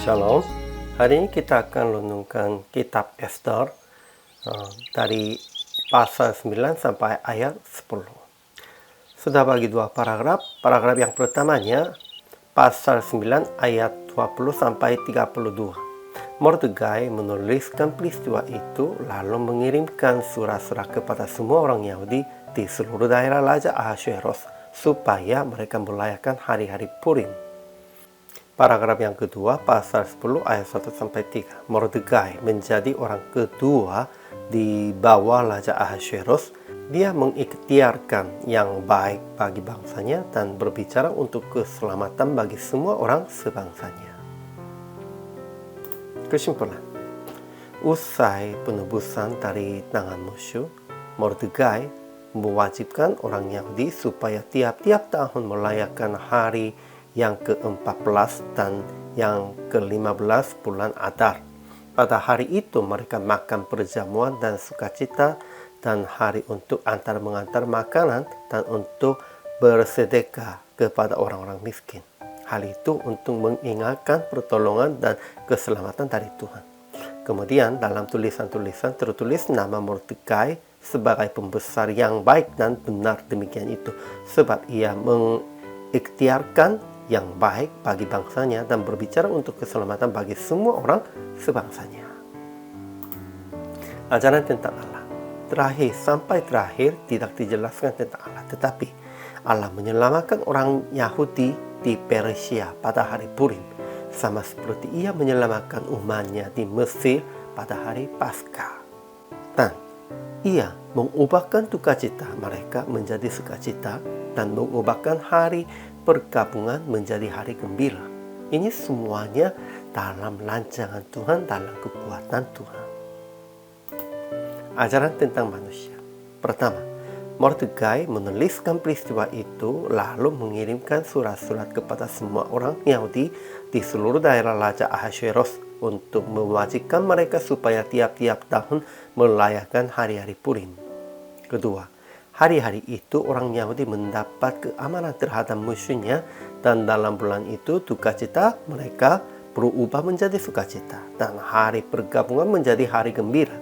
Shalom. Hari ini kita akan renungkan kitab Ester dari pasal 9 sampai ayat 10. Sudah bagi dua paragraf. Paragraf yang pertamanya pasal 9 ayat 20 sampai 32. Mordekai menuliskan peristiwa itu lalu mengirimkan surat-surat kepada semua orang Yahudi di seluruh daerah Raja Ahasuerus supaya mereka merayakan hari-hari Purim. Paragraf yang kedua, pasal 10 ayat 1 sampai 3. Mordekai menjadi orang kedua di bawah Raja Ahasuerus. Dia mengikhtiarkan yang baik bagi bangsanya dan berbicara untuk keselamatan bagi semua orang sebangsanya. Kesimpulan. Usai penebusan dari tangan musuh, Mordekai mewajibkan orang Yahudi supaya tiap-tiap tahun merayakan hari yang ke-14 dan yang ke-15 bulan Adar. Pada hari itu mereka makan perjamuan dan sukacita, dan hari untuk antar mengantar makanan dan untuk bersedekah kepada orang-orang miskin. Hal itu untuk mengingatkan pertolongan dan keselamatan dari Tuhan. Kemudian dalam tulisan-tulisan tertulis nama Mordekai sebagai pembesar yang baik dan benar demikian itu, sebab ia mengikhtiarkan yang baik bagi bangsanya dan berbicara untuk keselamatan bagi semua orang sebangsanya. Ajaran tentang Allah terakhir sampai terakhir tidak dijelaskan tentang Allah, tetapi Allah menyelamatkan orang Yahudi di Persia pada hari Purim, sama seperti ia menyelamatkan umatnya di Mesir pada hari Paskah. Dan ia mengubahkan dukacita mereka menjadi sukacita dan mengubahkan hari pergabungan menjadi hari gembira. Ini semuanya dalam rancangan Tuhan, dalam kekuatan Tuhan. Ajaran tentang manusia. Pertama, Mordekai menuliskan peristiwa itu lalu mengirimkan surat-surat kepada semua orang Yahudi di seluruh daerah Raja Ahasuerus untuk mewajibkan mereka supaya tiap-tiap tahun merayakan hari-hari Purim. Kedua, hari-hari itu orang Yahudi mendapat keamanan terhadap musuhnya, dan dalam bulan itu dukacita mereka berubah menjadi sukacita dan hari pergabungan menjadi hari gembira.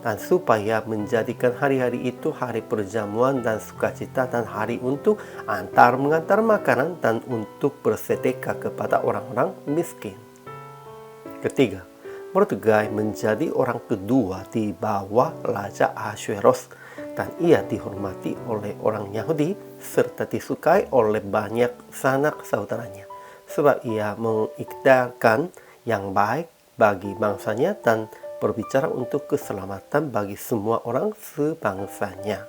Dan supaya menjadikan hari-hari itu hari perjamuan dan sukacita dan hari untuk antar mengantar makanan dan untuk bersedekah kepada orang-orang miskin. Ketiga, Mordekai menjadi orang kedua di bawah Raja Ahasuerus, dan ia dihormati oleh orang Yahudi serta disukai oleh banyak sanak saudaranya, sebab ia mengikhtiarkan yang baik bagi bangsanya dan berbicara untuk keselamatan bagi semua orang sebangsanya.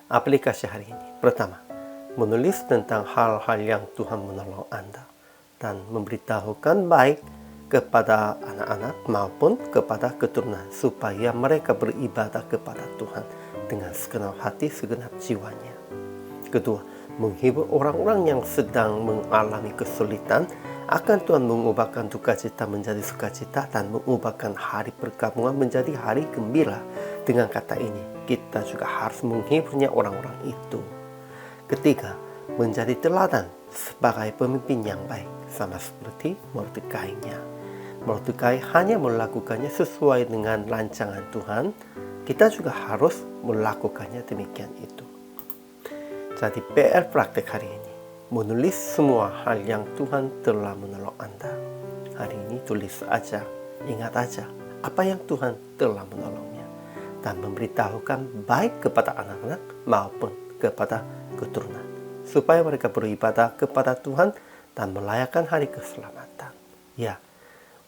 Aplikasi hari ini. Pertama, menulis tentang hal-hal yang Tuhan menolong Anda dan memberitahukan baik kepada anak-anak maupun kepada keturunan supaya mereka beribadah kepada Tuhan dengan segenap hati, segenap jiwanya. Kedua, menghibur orang-orang yang sedang mengalami kesulitan akan Tuhan mengubahkan dukacita menjadi sukacita dan mengubahkan hari pergabungan menjadi hari gembira. Dengan kata ini, kita juga harus menghiburnya orang-orang itu. Ketiga, menjadi teladan sebagai pemimpin yang baik, sama seperti Mordekai-nya. Mordekai hanya melakukannya sesuai dengan rancangan Tuhan, kita juga harus melakukannya demikian itu. Jadi PR praktek hari ini, menulis semua hal yang Tuhan telah menolong Anda. Hari ini tulis aja, ingat aja apa yang Tuhan telah menolongnya, dan memberitahukan baik kepada anak-anak maupun kepada keturunan, supaya mereka beribadah kepada Tuhan dan merayakan hari keselamatan. Ya,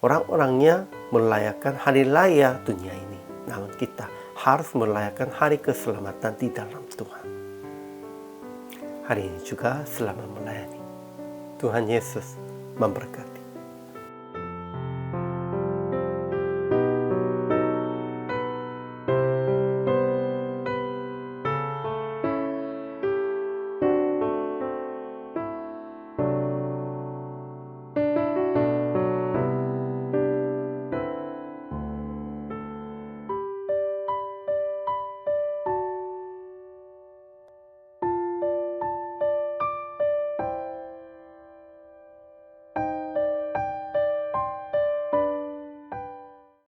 orang-orangnya merayakan hari raya dunia ini, namun kita harus merayakan hari keselamatan di dalam Tuhan. Hari ini juga selamat melayani. Tuhan Yesus memberkati.